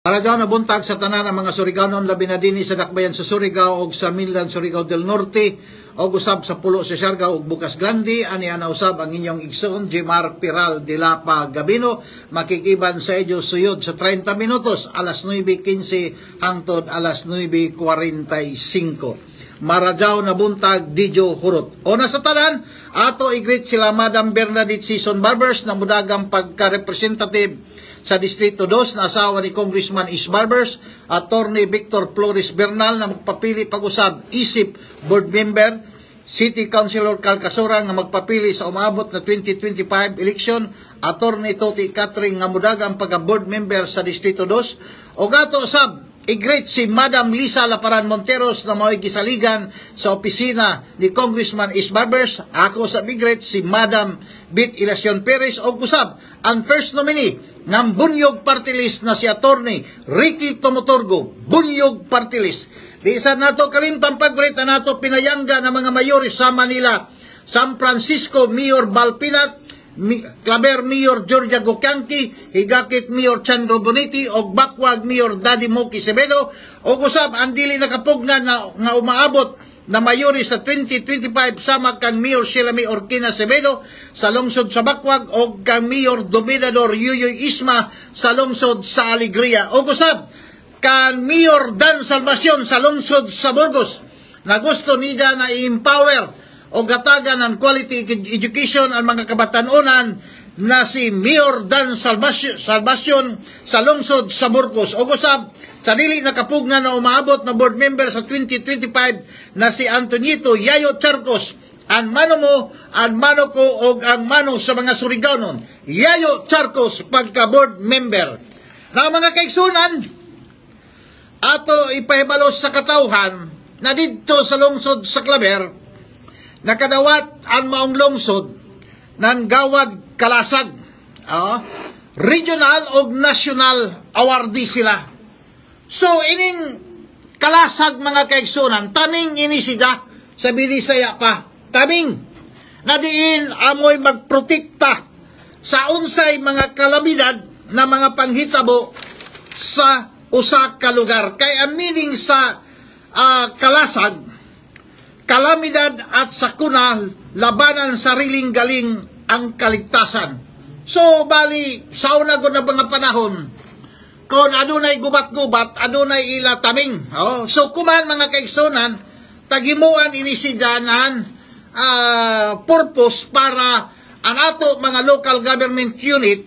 Para daw nabuntag sa tanan ng mga Surigaonon labi na dinhi sa dakbayan sa Surigao ug sa Mainland Surigao del Norte ug usab sa pulo sa Siargao ug Bukas Grande. Ani ana usab ang inyong igsoon Jemar Piral de Lapa Gabino, makikiban sa inyo suyod sa 30 minutos alas 9:15 hangtod alas 9:45. Marajaw na buntag Dijo Hurot. O na sa tanan, ato i-greet sila Madam Bernadette Season Barbers na mudagang pagka-representative sa Distrito 2 na asawa ni Congressman Is Barbers, Attorney Victor Flores Bernal na magpapili pag-usab isip board member, City Councilor Calcasura nga magpapili sa umabot na 2025 election, Attorney Toti Catering nga mudagang pagka-board member sa Distrito 2, o gato usab i-greet si Madam Lisa Laparan Monteros na mao'y gisaligan sa opisina ni Congressman Is Barbers. Ako sa i-greet si Madam Bit Ilacion Perez o usab ang first nominee ng Bunyog Party List na si Attorney Ricky Tomotorgo, Bunyog Party List. Di isa nato kalimtang pag-greet na nato pinayangga ng mga mayores sa Manila, San Francisco Mayor Balpinat, Claver Mayor Georgia Gokyanki, Higakit Mayor Chandro Boniti, o Bakwag Mayor Daddy Moki Sebedo, o kusab ang dili nakapugnan nga umaabot na mayori sa 2025 sama kang Mayor Silami Orquina Sebedo sa lungsod sa Bakwag o kang Mayor Dominador Yuyoy Isma sa lungsod sa Alegria, o kusab kang Mayor Dan Salvacion sa lungsod sa Burgos na gusto niya na i-empower o gatagan ng quality education ang mga kabatanunan na si Mayor Dan Salvacion sa lungsod sa Burgos, o kusab sa dili nakapugnan na umaabot na board member sa 2025 na si Antonito Yayo Charcos, ang mano mo, ang mano ko, o ang mano sa mga Surigaonon, Yayo Charcos pagka-board member. Na mga kaigsunan, ato ipahibalos sa katawhan na dito sa lungsod sa Claver, nakadawat ang maong lungsod ng Gawad Kalasag. Regional o national awardee sila. So, ining Kalasag mga kaigsunan, taming inisiga sa Binisaya pa. Taming na diin amoy magprotekta sa unsay mga kalamidad na mga panghitabo sa usa ka lugar. Kaya ang meaning sa Kalasag, kalamidad at sakuna, labanan sariling galing ang kaligtasan. So, bali, sa una ko na mga panahon, kung adunay gubat-gubat, adunay ila taming. So, kuman mga kaigsunan, tagimuan inisidyanan purpose para ang ato mga local government unit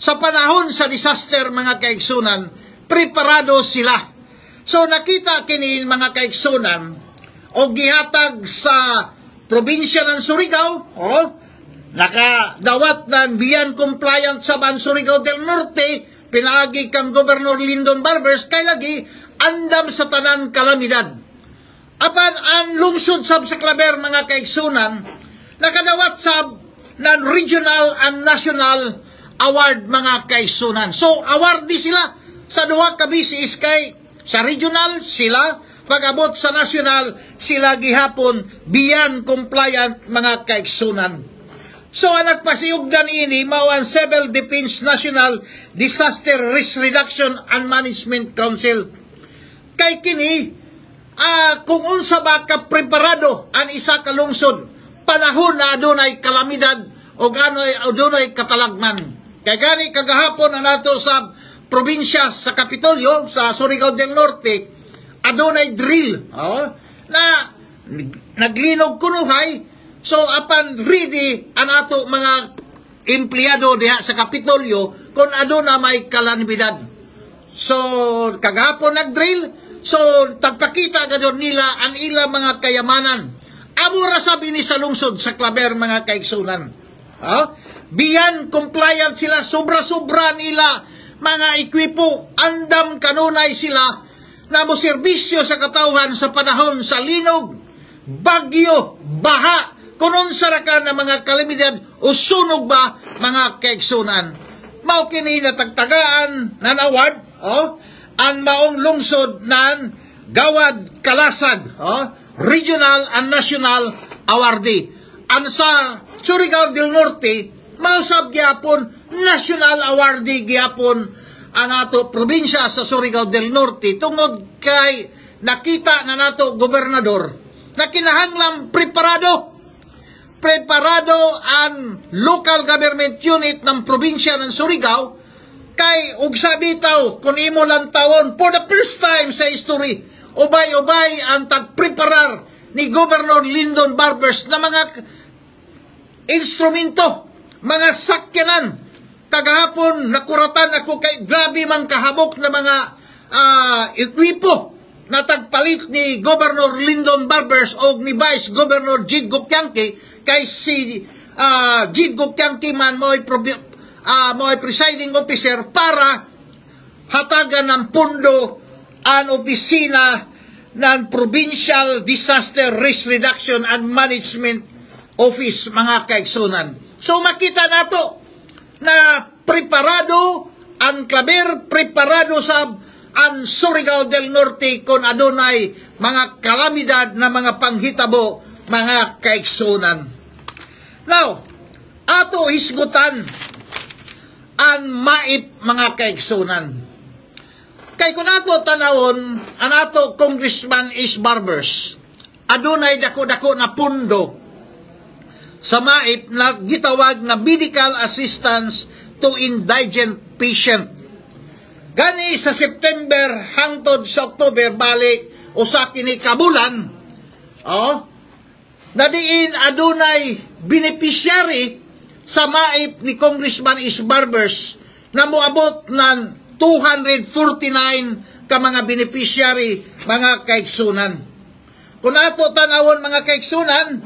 sa panahon sa disaster mga kaigsunan, preparado sila. So, nakita kini mga kaigsunan, o gihatag sa probinsya ng Surigao, nakadawat ng biyan compliant sa Surigao del Norte, pinaagi kang Governor Lyndon Barbers, kay lagi andam sa tanan kalamidad. Apan ang lungsod sab sa Claver mga kaigsunan, nakadawat sab ng regional and national award mga kaigsunan. So awardee sila sa duha ka BCS, kay sa regional sila, pag-abot sa national sila gihapon biyan compliant mga kaigsunan. So ang nagpasiyugdan ini mao ang Civil Defense National Disaster Risk Reduction and Management Council. Kay kini kung unsa ba ka preparado ang isa ka lungsod panahon na adunay kalamidad o adunay katalagman. Kay gani kagahapon na nato sa probinsya sa Kapitolyo sa Surigao del Norte, adunay drill na naglinog kunuhay. So apan ready ang ato mga empleyado diha sa Kapitolyo kung aduna may kalamidad. So kagahapon nag-drill, so tagpakita gadon nila ang ilang mga kayamanan. Amura sabi ni sa lungsod sa Claver mga kaigsunan. Biyan compliant sila, sobra-sobra nila mga ekwipo, andam kanunay sila na mo serbisyo sa katawhan sa panahon sa linog, bagyo, baha, kunon sarakan na mga kalamidad o sunog ba mga kaigsunan. Mao kini natagtagaan ng award ang maong lungsod ng Gawad Kalasag, regional and national awardee. Ang sa Surigao del Norte, mausab gyapon national awardee gyapon ang ato probinsya sa Surigao del Norte tungod kay nakita na nato gobernador na kinahanglang preparado ang local government unit ng probinsya ng Surigao kay ug sabitaw kung imo lang tawon for the first time sa history ubay-ubay ang tagpreparar ni Governor Lyndon Barbers na mga instrumento, mga sakyanan. Kagahapon nakuratan ako kay grabe man kahabok na mga ekwipo na tagpalit ni Governor Lyndon Barbers o ni Vice Governor Jid Gokyanki kay si Jid Gokyanki man mo'y presiding officer para hatagan ng pondo ang opisina ng Provincial Disaster Risk Reduction and Management Office, mga kaigsunan. So makita nato na preparado ang Claver, preparado sa ang Surigao del Norte kung adunay mga kalamidad na mga panghitabo, mga kaigsunan. Now, ato hisgutan ang MAIP, mga kaigsunan. Kay kung ato tanawon, ang ato Congressman Is Barbers, adunay dako-dako na pundo sa MAIP na gitawag na Medical Assistance to Indigent Patient. Gani sa September hangtod sa October, bali o sa kini kabulan, nadiin adunay beneficiary sa MAIP ni Congressman Is Barbers na moabot ng 249 ka mga beneficiary, mga kaigsunan. Kung ato tanawon, mga kaigsunan,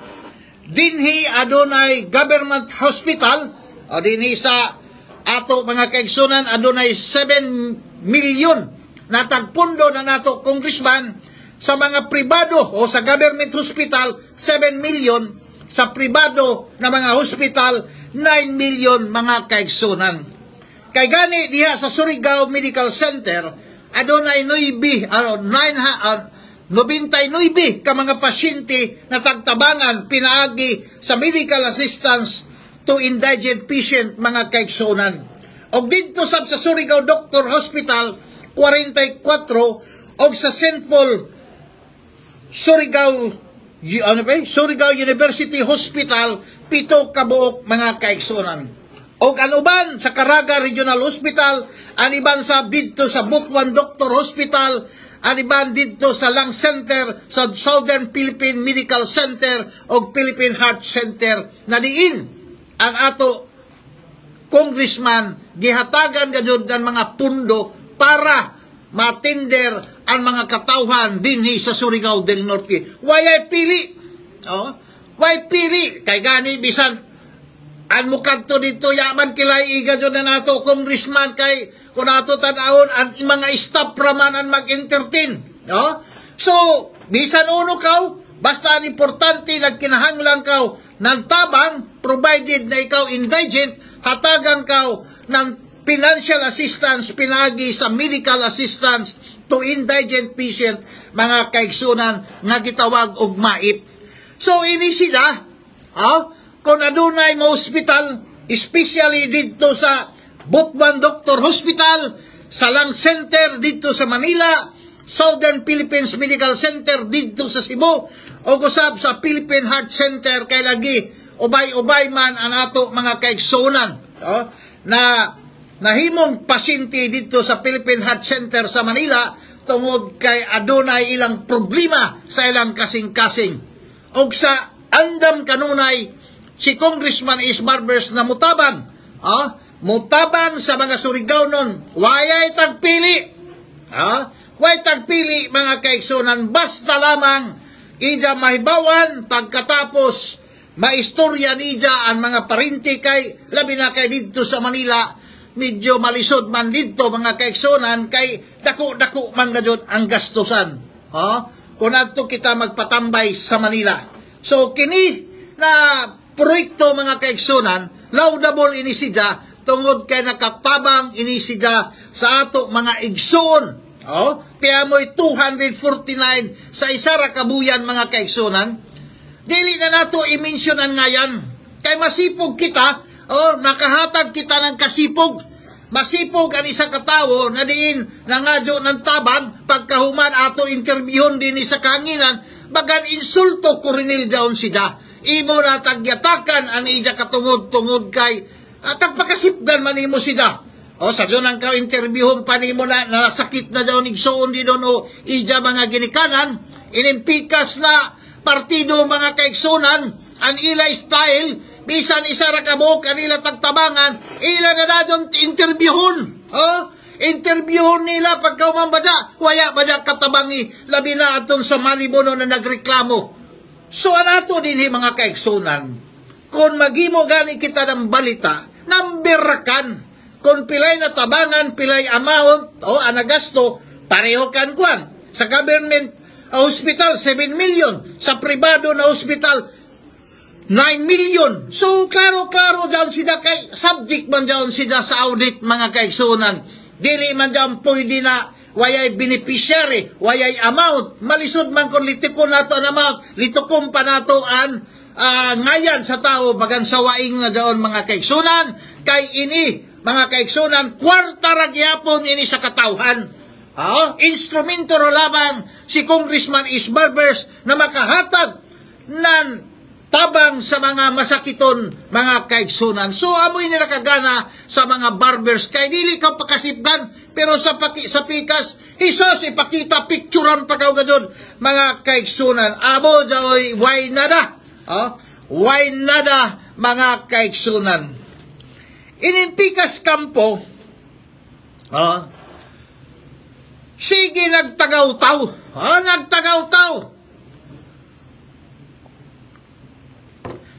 dinhi adunay government hospital, o dinhi sa ato mga kaigsunan, adunay 7 million na tagpundo na nato, Congressman, sa mga pribado o sa government hospital, 7 million, sa pribado na mga hospital, 9 million, mga kaigsunan. Kay gani diha sa Surigao Medical Center, adunay 99 ka mga pasyente na tagtabangan pinaagi sa medical assistance to indigent patient, mga kaigsunan. Og dito sa Surigao Doctor Hospital 44 og sa St. Paul Surigao University Hospital 7 kabuok, mga kaigsunan. O anuban sa Caraga Regional Hospital, aniban sa dito sa Butuan Doctor Hospital, aniban dito sa Lung Center, sa Southern Philippine Medical Center o Philippine Heart Center, na diin ang ato Congressman gihatagan gayud ng mga pundo para matender ang mga katawhan dinhi sa Surigao del Norte. Why pili? Why pili? Kay gani bisan ang mukadto dito yaman kilay igadyo na nato, Congressman, kay kung nato tanawon ang mga staff raman ang mag-entertain. So, bisan uno kaw, basta ang importante nagkinahanglang kaw ng tabang, provided na ikaw indigent, hatagang kaw ng financial assistance, pinagi sa medical assistance to indigent patient, mga kaigsunan, nga gitawag og MAIP. So, ini sila, kung adunay mo hospital, especially dito sa Butuan Doctor Hospital, sa Lung Center dito sa Manila, Southern Philippines Medical Center dito sa Cebu, o gusab sa Philippine Heart Center, kay lagi ubay-ubay man ang ato mga kaigsunan na nahimong pasyente dito sa Philippine Heart Center sa Manila tungod kay adunay ilang problema sa ilang kasing-kasing. O sa andam kanunay si Congressman Is Barbers na mutabang, mutabang sa mga Surigao nun, wayay tagpili, way tagpili, mga kaigsunan, basta lamang ija mahibawan pagkatapos maistorya niya ang mga parinti kay labi na kay dito sa Manila, medyo malisod man dito, mga kaigsunan, kay dako-dako man gayud ang gastusan, kung ato kita magpatambay sa Manila. So kini na proyekto, mga kaigsunan, laudable ini siya tungod kay nakatabang ini siya sa ato mga igsoon. Kaya mo'y 249 sa isara kabuyan, mga kaigsunan. Dili na nato i-mentionan nga yan. Kay masipog kita, nakahatag kita ng kasipog. masipog ang isa katawo na diin nangadyo ng tabang pagkahuman ato interviewon din sa kahanginan bagan insulto Coronel daon sida imo na tagyatakan ani ija katungod-tungod kay tagpakasipgan man imo sida o sa doon ang ka-interviewon pa nimo na nasakit na daw igsuon di doon o ija mga ginikanan inimpikas na partido mga kaigsunan ang ilay style bisan isa ra kabuk kanila tagtabangan ila na dadon interviewon interviewon nila pagkaumambada waya badya katabangi labi na atong sa Malibono na nagreklamo so anato din mga kaigsunan kung magimo gani kita ng balita namberakan kung pilay na tabangan pilay amount o anagasto pareho kan kuan sa government hospital 7 million sa pribado na hospital 9 million. So, klaro-klaro dyan sila kay subject man dyan sila sa audit mga kaigsunan. Dili man dyan pwede na wayay beneficiary, wayay amount. Malisod man kung litikon nato ang amount, litukon pa nato ang ngayan sa tao bagang sawaing na dyan mga kaigsunan. Kay ini, mga kaigsunan, kwarta ragyapon ini sa katauhan. Instrumento lamang si Congressman Isbarbers na makahatag ng tabang sa mga masakiton mga kaigsunan. So amoy nila kagana sa mga barbers kay dili ka pakasipgan pero sa pikas Isos ipakita picturean pagaw gadon mga kaigsunan. Amo daoy why nada. Why nada mga kaigsunan. Ininpikas kampo sige nagtagaw-taw. Nagtagaw-taw.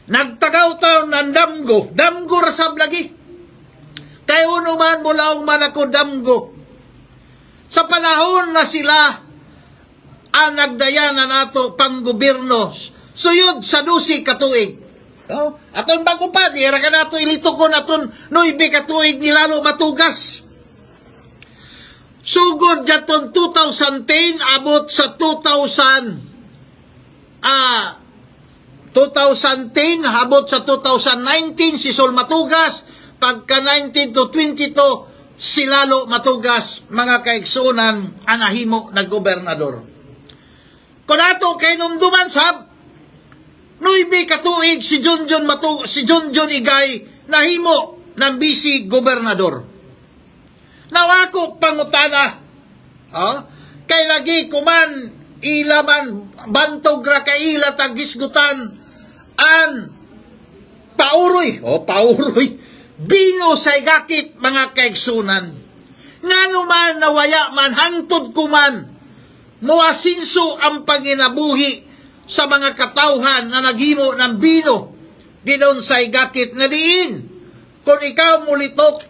Nagtagaw-taw ng damgo. Damgo rasab lagi. Kaya unuman mula ang manako damgo. Sa panahon na sila ang nagdayanan nato pang gobyerno. Suyod sa 12 katuig. Aton bago pa, di ka nato ilito ko naton 9 katuig nilalo matugas. Sugod jaton 2010 abot sa 2010 habot sa 2019 si Sol matugas pagka 19 to 22 si Lalo matugas mga kaigsunan anahimo na gobernador. Kung ato kay numduman sab 9 katuig si Junjun Igay nahimo ng vice gobernador. Nawako pangutana kay lagi kuman ilaman bantog ra kaila tagisgutan an pauroy bino sa igakit mga kaigsunan nga naman nawaya man hangtod kuman muasinso ang panginabuhi sa mga katawhan na naghimo ng bino di doon sa igakit na diin kung ikaw mulitok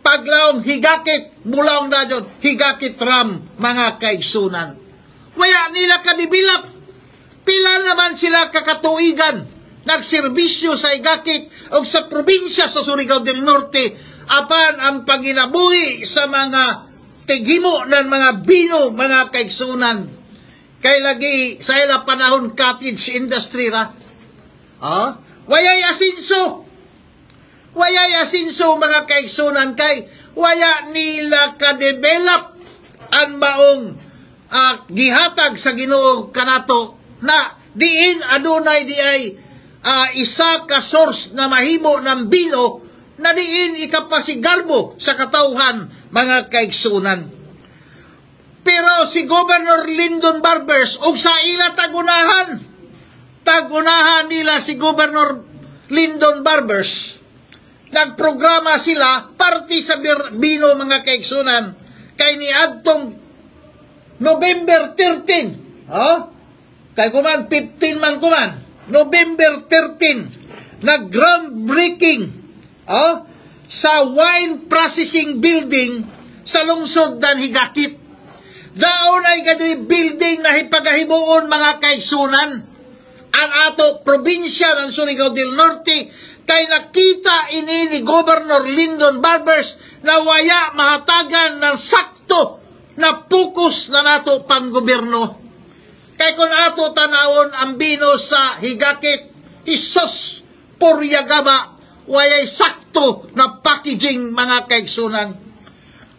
paglaong higakit mulaong na dyan higakit ram mga kaigsunan waya nila kadibilap pila naman sila kakatuigan nagserbisyo sa igakit o sa probinsya sa Surigao del Norte apan ang panginabuhi sa mga tigimo ng mga bino mga kaigsunan kay lagi sa ila panahon cottage industry ra wayay asinso mga kaigsunan kay waya nila ka-develop ang maong gihatag sa Ginoo kanato na diin adunay di ay isa ka source na mahimo ng bino na diin ikapasigarbo sa katauhan mga kaigsunan. Pero si Governor Lyndon Barbers ug sa ila tagunahan nila si Governor Lyndon Barbers nagprograma sila party sa bino mga kaigsunan kay niadtong November 13 kay kuman 15 man kuman November 13 nag-groundbreaking sa wine processing building sa lungsod ng Higakit. Daon ay gadoy building na hipagahimuon mga kaigsunan ang ato probinsya ng Surigao del Norte kay nakita ini ni Governor Lyndon Barbers na waya mahatagan ng sakto na pukus na nato pang gobyerno. Kay kung ato tanawon ang bino sa Higakit, Isos, Poryagaba, wayay sakto na packaging mga kaigsunan.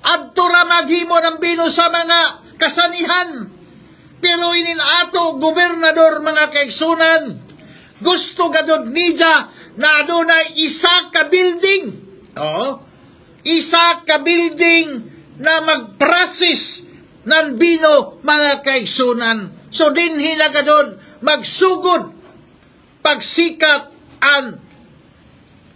Adto ra maghimo ng bino sa mga kasanihan. Pero ato gobernador mga kaigsunan, gusto gadod niya na adunay isa ka building. Isa ka building na mag-process ng bino mga kaigsunan. So dinhi na gadod magsugod pagsikat ang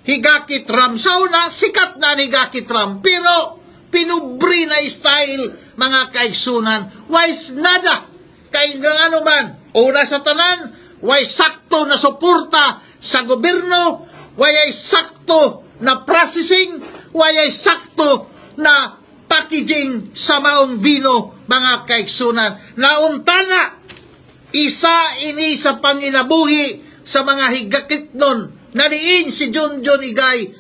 Higakit Ram. Sa una, sikat na Higakit Ram. Pero pinubri na style mga kaigsunan. Wais nada. Kay ano man. Una sa tanan, way sakto na suporta sa gobyerno, way sakto na processing, way sakto na packaging sa maong bino mga kaigsunan. Nauntana, isa ini sa panginabuhi sa mga higakit nun. Nariin si Junjun Igay,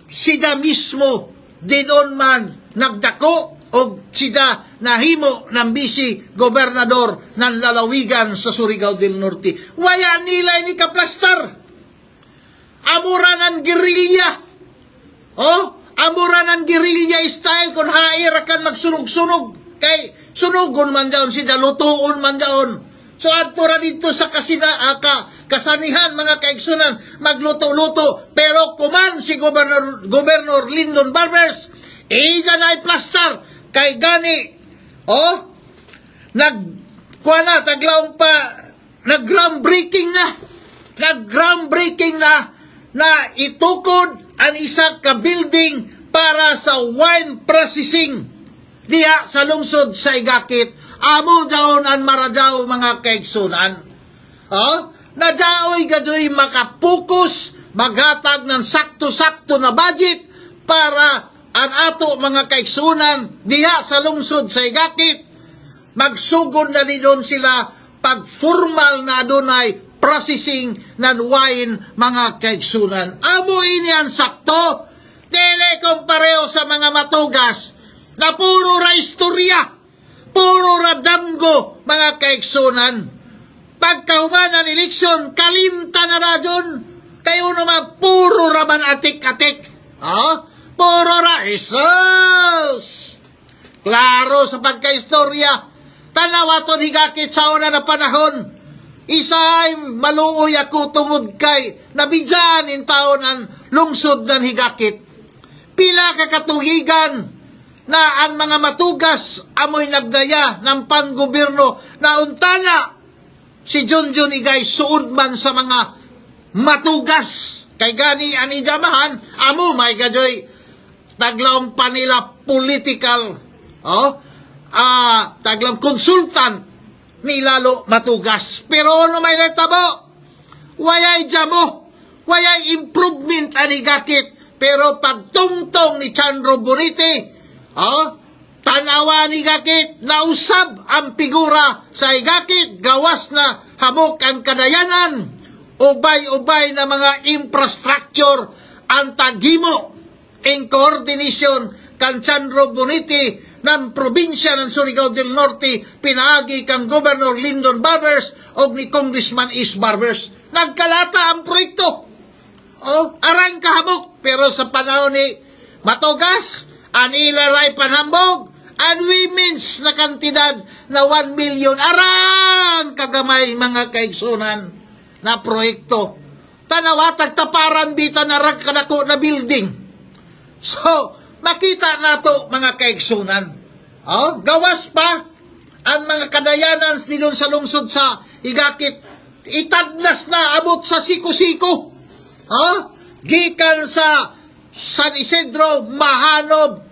sida mismo dinon man nagdako o sida nahimo ng bisi gobernador ng lalawigan sa Surigao del Norte. Waya nila ni kaplastar. Amura ng gerilya. Amura ng gerilya style kung haira kan magsunog-sunog. Kay sunugon man daon sida, lutuon man daon. So adto ra dito sa kasanihan mga kaigsunan magluto-luto, pero kuman si Governor Lyndon Barbers iya na plastar kay gani nag-groundbreaking na itukod ang isa ka building para sa wine processing diha sa lungsod sa Higakit. Amo daon ang maradaw mga kaigsunan. Nadaoy gadoy makapokus, maghatag ng sakto-sakto na budget para ang ato mga kaigsunan diha sa lungsod sa Higakit. Magsugod na doon sila pag formal na adunay processing ng wine mga kaigsunan. Amo ini ang sakto. Dili kompareo sa mga matugas na puro ra istorya, puro ra damgo mga kaigsunan. Pagkahuman ang eleksyon, kalimta na ra dyan. Kayo naman, puro raman atik-atik. Puro ra, Jesus! Klaro sa pagka-istorya. Tanawaton Higakit sa una na panahon. Isa ay maluoy ako tungod kay nabidyan in taon ang lungsod ng Higakit. Pila kakatugigan na ang mga matugas amoy nagdaya ng panggobyerno na untana si Junjun Igay suod man sa mga matugas. Kay gani ani jamahan, amo may gajoy taglaong pa nila political, taglaong consultant ni lalo matugas. Pero ano may natabo? Wayay jamo, wayay improvement ani Higakit. Pero pagtungtong ni Chandro Bonite, tanawa ni Higakit, nausab ang figura sa Higakit, gawas na hamok ang kadayanan, ubay-ubay na mga infrastructure ang taghimo in coordination kan Chandro Bonite ng probinsya ng Surigao del Norte, pinaagi kang Governor Lyndon Barbers o ni Congressman Is Barbers. Nagkalata ang proyekto. Arang kahamok, pero sa panahon ni Matugas, anilaray panhambog, and women's na kantidad na 1 million. Arang kagamay mga kaigsunan na proyekto. Tanawatag taparan bita na ragkanako na building. So, makita nato mga kaigsunan. Gawas pa ang mga kadayanan nilon sa lungsod sa Higakit. Itadlas na abot sa siko-siko. Gikan sa San Isidro, Mahanob,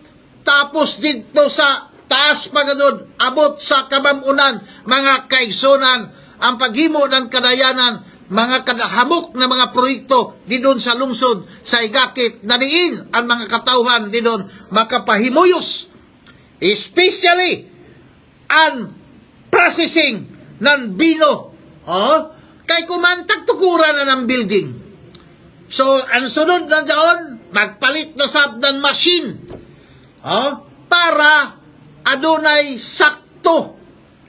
tapos dito sa taas pagadod, abot sa Kabamunan, mga kaigsunan, ang paghimo ng kadayanan, mga kadahamok na mga proyekto di doon sa lungsod sa Higakit, naniin ang mga katauhan di doon makapahimuyos, especially ang processing ng bino. Kay kumantag tukuran na ng building. So, ang sunod na doon, magpalit na sab ng machine para adunay sakto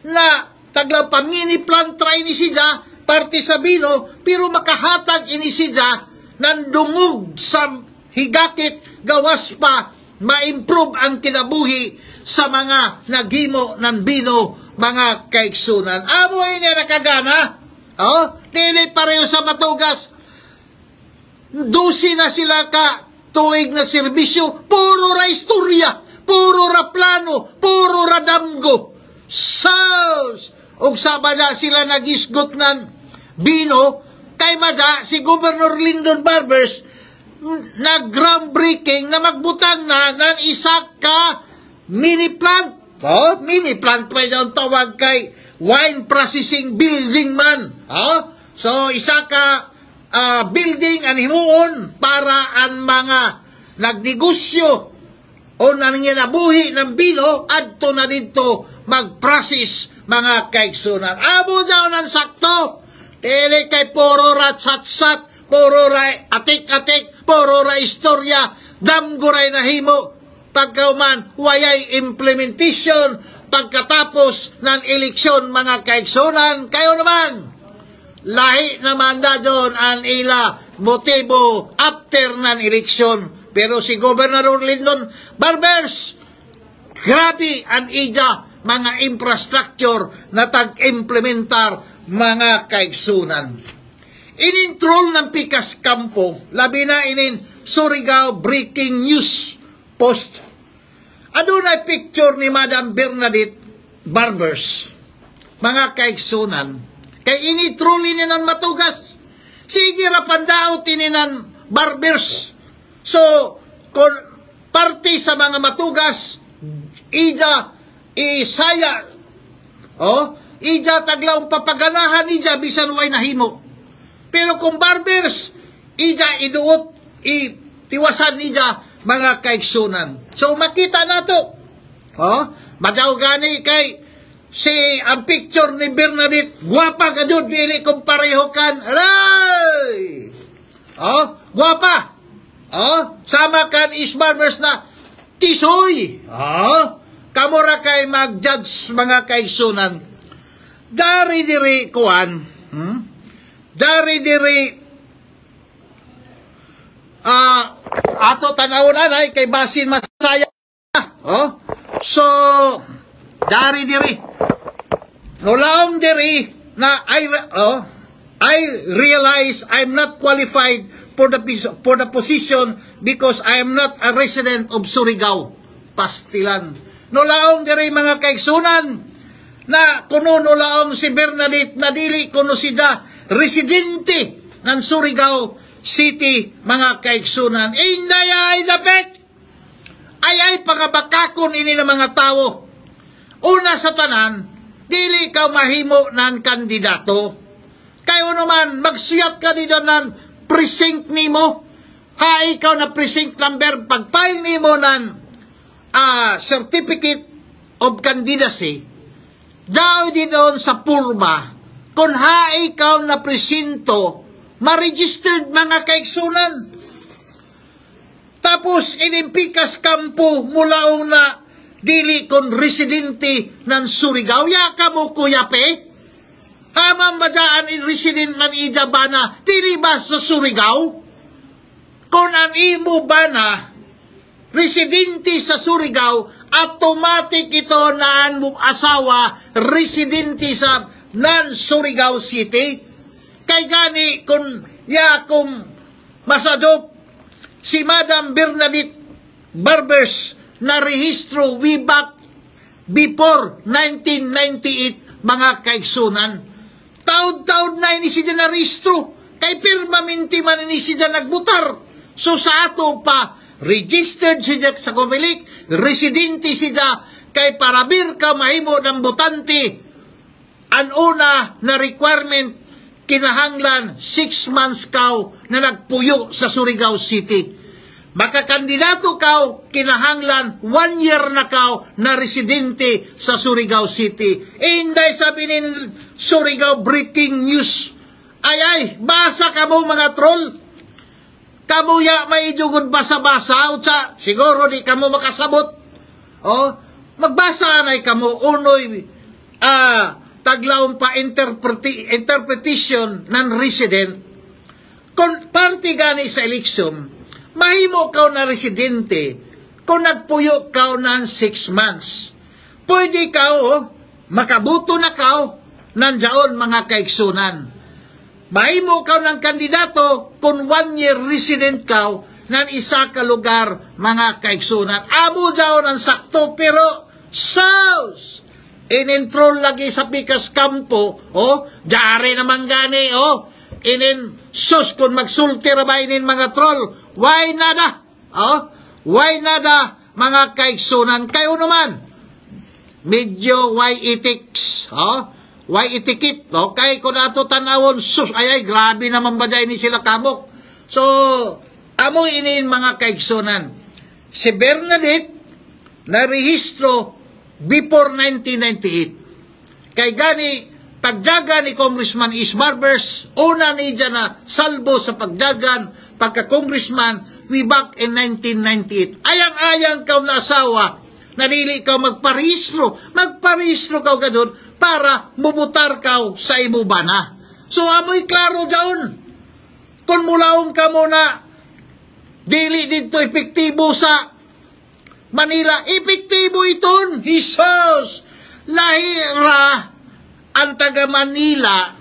na taglaw pa mini plant try ni sida parte sa bino, pero makahatag ini sida ng dungog sa Higakit gawas pa ma-improve ang kinabuhi sa mga naghimo ng bino, mga kaigsunan. Amoy na nakagana, dili pareho sa matugas. 12 na sila ka tuig na serbisyo, puro ra istorya, puro ra plano, puro ra damgo. Og sabada sila nagisgot ng bino, kay mada si Governor Lyndon Barbers nag-groundbreaking na magbutang na ng isa ka mini plant. Mini plant pa yung tawag kay wine processing building man. So isa ka building ang himuon para ang mga nagnegosyo o nanginabuhi ng bino adto na dito mag-process, mga kaigsunan. Amo daw ng sakto. Dili kay puro ra tsat-tsat, puro ra atik-atik, puro ra istorya, damguray na himo. Pagkauman, wayay implementation pagkatapos ng eleksyon, mga kaigsunan. Kayo naman, lahi naman na doon ang ila motibo after ng eleksyon. Pero si Governor Lyndon Barbers, grabe ang ija mga infrastructure na tag-implementar, mga kaigsunan. Inintrol ng Pikas Campo, labi na inin Surigao Breaking News Post. Adunay picture ni Madam Bernadette Barbers, mga kaigsunan. Kay initrol ininan matugas. Sige rapandaot ininan Barbers. So, kung parte sa mga matugas, ija isaya, ija taglaong papaganahan ija bisan way nahimo. Pero kung Barbers, ija iduot, itiwasan ija, mga kaigsunan. So makita na to. Madaw gani kay ang picture ni Bernadette, guwapa ka doon, dili kong pareho kan. Aray! Guwapa. Sama kan is Barbers na tisoy. Kamura kay mag-judge, mga kaigsunan. Dari diri kuan, dari diri ato tanawon ay kay basin masaya. So dari diri nolaong diri na I realize I'm not qualified for the position because I am not a resident of Surigao. Pastilan. Nolaong diri, mga kaigsunan, na kuno nolaong si Bernadette na dili kuno siya residente ng Surigao City, mga kaigsunan. Inday ay dapit. Ay pagabakakon ini ng mga tao. Una sa tanan, dili ka mahimo ng kandidato. Kayo naman, magsiyat ka dito ng precinct nimo. Ikaw na precinct number, pag-file nimo ng certificate of candidacy, daw din doon sa purma, kung ikaw na presinto, ma-registered, mga kaigsunan. Tapos, inimpikas kampo mula na dili kon residente ng Surigao. Ya ka mo, Kuya Pe? Hamang madaan resident ng Ijabana, dili ba sa Surigao? Kung ang imo ba na residente sa Surigao, automatic ito na ang asawa residente sa non-Surigao City. Kay gani kung masadok si Madam Bernadette Barbers na rehistro way back before 1998, mga kaigsunan. Taod-taod na ini siya na rehistro. Kay permanente man ini siya nagbutar. So sa ato pa, registered siya sa Comelec, residente siya, kay parabir ka mahimo ng botante. Ang una na requirement, kinahanglan 6 months kaw na nagpuyo sa Surigao City. Makakandidato kaw, kinahanglan 1 year na kaw na residente sa Surigao City. Inday sabi ni Surigao Breaking News, ay, basa ka mo, mga troll. Kamuya may idugod basa-basa, utsa, siguro di kamo makasabot. Magbasa na kamo, unoy, taglaon pa interpretation ng resident. Kung party gani sa eleksyon, mahimo ka na residente kung nagpuyo ka ng 6 months. Pwede ka makabuto na ka nandiyaon mga kaigsunan. Mahimo ka ng kandidato kung 1 year resident ka ng isa ka lugar mga kaigsunan. Amo daw ng sakto pero sauce. Inentrol lagi sa pikas kampo, jare naman gani, inin sus kung magsulti ra ba inin mga troll, why nada, why nada mga kaigsunan kayo naman, medyo why ethics, why etikit, kay kung ato tanawon, sus, ay, grabe naman ba dahil ni sila kamok, so, amo inin mga kaigsunan, si Bernadette, na rehistro before 1998. Kay gani, pagdagan ni Congressman Is Barbers, una ni dyan na salbo sa pagdagan, pagka-congressman, way back in 1998. Ayang-ayang ka na asawa, nalili ka magparehistro ka gadon, para mubutar ka sa imubana. So, amoy klaro dyan. Kung mulaong ka muna, dili dito epektibo sa Manila, epektibo iton, Jesus! Lahira ang taga Manila,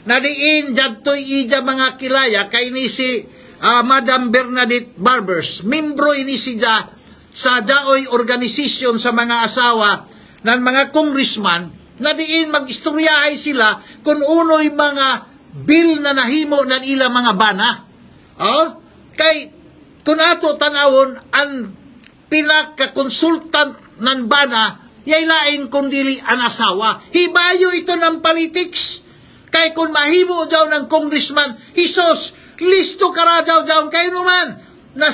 nadiin jadtoy ija mga kilaya, kay ni si Madam Bernadette Barbers, membro ini siya sa daoy organisasyon sa mga asawa ng mga congressman, nadiin mag-istoryahay sila kung uno'y mga bill na nahimo ng ilang mga bana. Kay, kung ato tanawon, ang pinaka-consultant ng bana, yay lain kundili ang asawa. Hibayo ito ng politics. Kay kung mahimo daw ng congressman, Hisos, listo ka ra daw kayo naman, na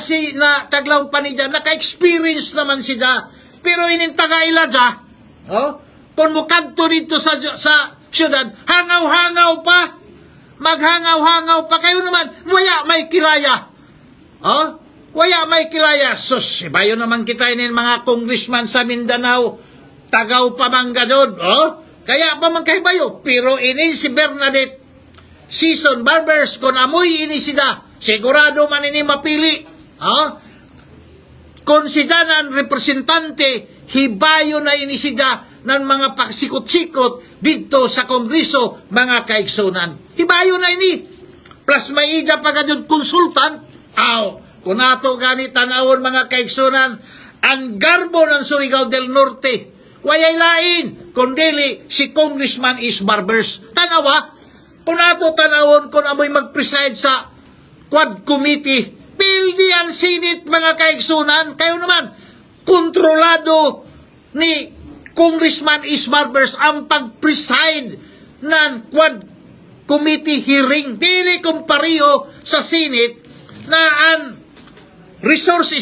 taglaw pa ni dyan, naka-experience naman siya. Pero inintaga-ila dyan, kung mukanto dito sa syudad, hangaw-hangaw pa, maghangaw-hangaw pa, kayo naman, waya may kilaya. Waya may kilaya. Sus, ibayo naman kita inin mga congressman sa Mindanao. Tagaw pa man ganun. Kaya pa man kahibayo. Pero inin si Bernadette Season Barbers, kung amoy ini sila, sigurado man ini mapili. Kung siya ng representante, hibayo na ini siya ng mga pasikot-sikot dito sa Kongreso, mga kaigsunan. Hibayo na ini. Plus may ija pa ganun konsultant. Kung ato ganit tanawon mga kaigsunan, ang garbo ng Surigao del Norte, wayay lain, kundili si Congressman Is Barbers. Tanawa, kung ato tanawon, kung amoy mag-preside sa Quad Committee, pildi ang sinit mga kaigsunan, kayo naman, kontrolado ni Congressman Is Barbers ang pag-preside ng Quad Committee hearing, dili kumpariho sa Senate na ang resource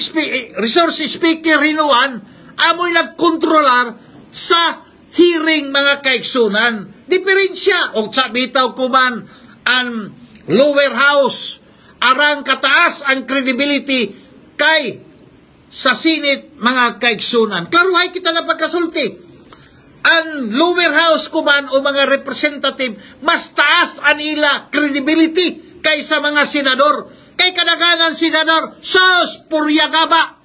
speaker hinuan, amoy nagkontrolar sa hearing mga kaigsunan. Diferensya, o sa bitaw kuman, ang lower house, arang kataas ang credibility kay sa Senate mga kaigsunan. Klaruhay kita na pagkasulti. Ang lower house kuman o mga representative, mas taas ang ila credibility kaysa mga senador. Kay kadaganan senador, sos, puryagaba.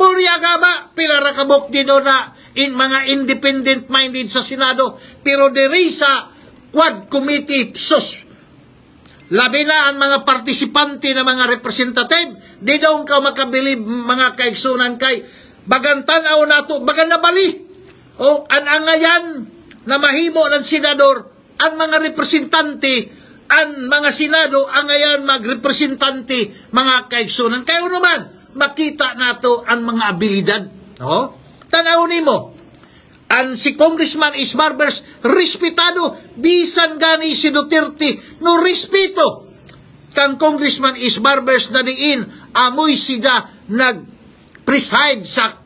Puryagaba, pilarakabok dito na in mga independent-minded sa Senado. Pero diri sa Quad Committee, sos, labi na ang mga partisipante na mga representative, di daw ka makabilib mga kaigsunan kay bagantanaw nato, bagan nabali. Ang angayan na mahimo ng senador, ang mga representante, ang mga Senado, ang ngayon magrepresentante, mga kaigsunan. Kayo naman, makita nato ang mga abilidad. Tanawin mo, ang si Congressman Is Barbers, respetado, bisan gani si Duterte, no respeto. Kang Congressman Is Barbers na diin, amoy siya nag-preside sa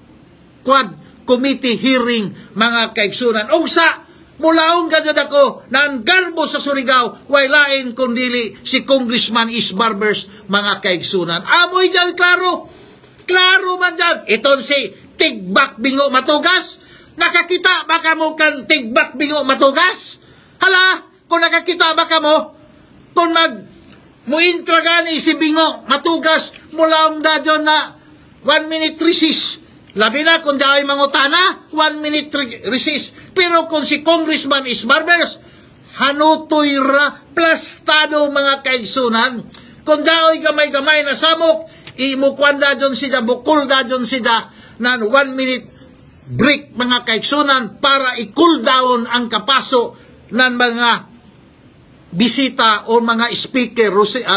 Quad Committee hearing, mga kaigsunan. O sa mulaong ganyan ako na ang garbo sa Surigao, way lain kundili si Congressman Is Barbers, mga kaigsunan. Amoy dyan, klaro. Klaro man dyan. Ito si Tigbak Bingo Matugas. Nakakita ba ka mo kan Tigbak Bingo Matugas? Hala, kung nakakita ba ka mo, kung Muintra gani si Bingo, matugas, mula ang dadyo na 1 minute recess. Labi na kung dahil mangutana, 1 minute recess. Pero kung si Congressman Isbarbers, hanutoy ra, plastado mga kaigsunan. Kung dahil gamay-gamay na samok, imukwan dadyon siya, bukul dadyon siya, na 1 minute break mga kaigsunan para i-cool down ang kapaso ng mga bisita o mga speaker,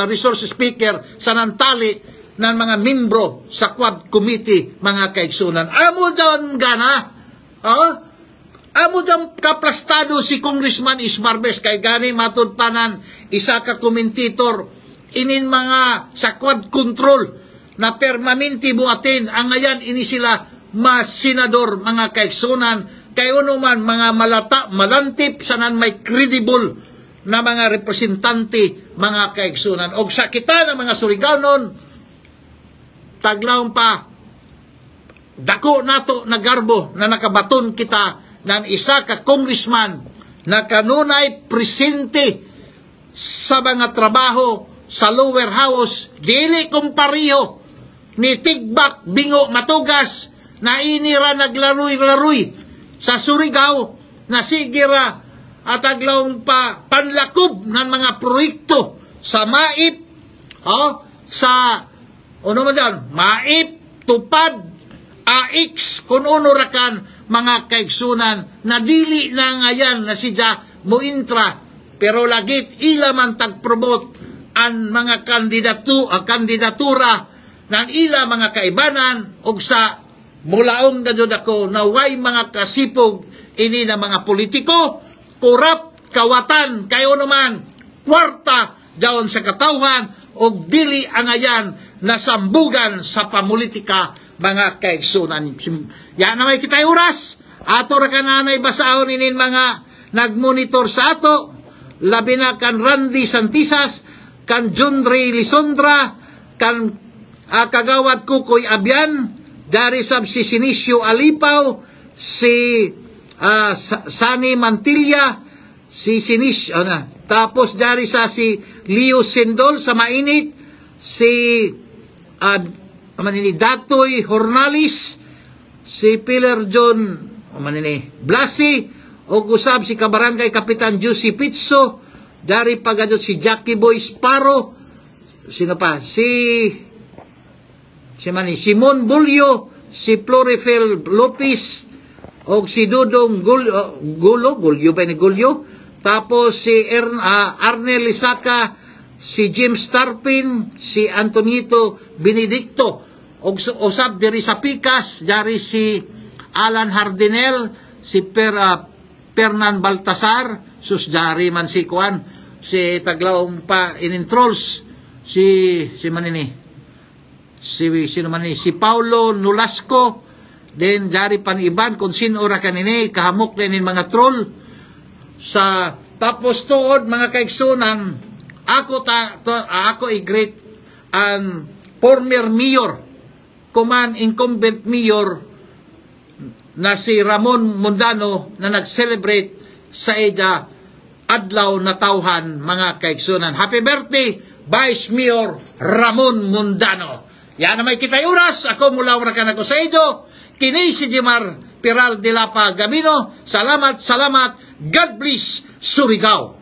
resource speaker sa nantali ng mga membro sa Quad Committee, mga kaigsunan. Amo dyan gana, amo dyan kaplastado si Congressman Isbarbers, kay gani matudpanan, isa ka komentitor, inin mga sa Quad Control, na permanente buatin, ang ngayon ini sila mas senador, mga kaigsunan, kayo naman mga malantip, sanan may credible na mga representante, mga kaigsunan. O sa kita ng mga Surigaonon, taglaw pa, dako nato na garbo na nakabaton kita ng isa ka congressman na kanunay presente sa mga trabaho sa lower house, dili kumpariho ni Tigbak Bingo Matugas na inira naglaruy-laruy sa Surigao na sigira at aglawang pa panlakob ng mga proyekto sa MAIP, sa ano man dyan, MAIP, Tupad, AX, kung unurakan mga kaigsunan na dili na ngayon na siya muintra, pero lagit ila man tag-promote ang mga kandidatura ng ila mga kaibanan o sa mulaong gadod ako na way mga kasipog ini na mga politiko, kurap, kawatan, kayo naman, kwarta, daon sa katawhan, o dili ang ayan na sambugan sa pamulitika, mga kaigsunan. Yan na may kitay oras. Ato ra kananay basaon inin mga nagmonitor sa ato, labi na kan Randy Santisas, kan John Ray Lisondra, kan kagawad Kukoy Abian, dari sab si Sinisio Alipaw, si Sani Mantilla, si Sinis, tapos dari sa si Leo Sendol sa Mainit, si Datoy Hornalis, si Pilar John Blasi, o usab si Kabarangay Kapitan Juicy Pizzo, dari pagadot si Jackie Boy Sparrow, sino pa, si Simon Bulyo, si Florifel Lopez, o si Dudong Gulyo pa ni Gulyo, tapos si Arnel Isaka, si Jim Starpin, si Antonito Benedicto, o usab diri sa Pikas, dari si Alan Hardinel, si Pernan Baltasar, sus dari man si Kuan, si Taglawang pa inintrolls, si Paulo Nolasco, then jari paniban kung sino ora kanini kahamok din mga troll sa tapos tuod mga kaigsunan ako i-greet ang former mayor kuman incumbent mayor na si Ramon Mundano na nag-celebrate sa EDA adlaw na tawhan, mga kaigsunan. Happy birthday Vice Mayor Ramon Mundano. Yan na may kitay oras. Ako mula urakan ako sa Edo. Kini si Jimar Piral de Lapa Gamino. Salamat. God bless Surigao.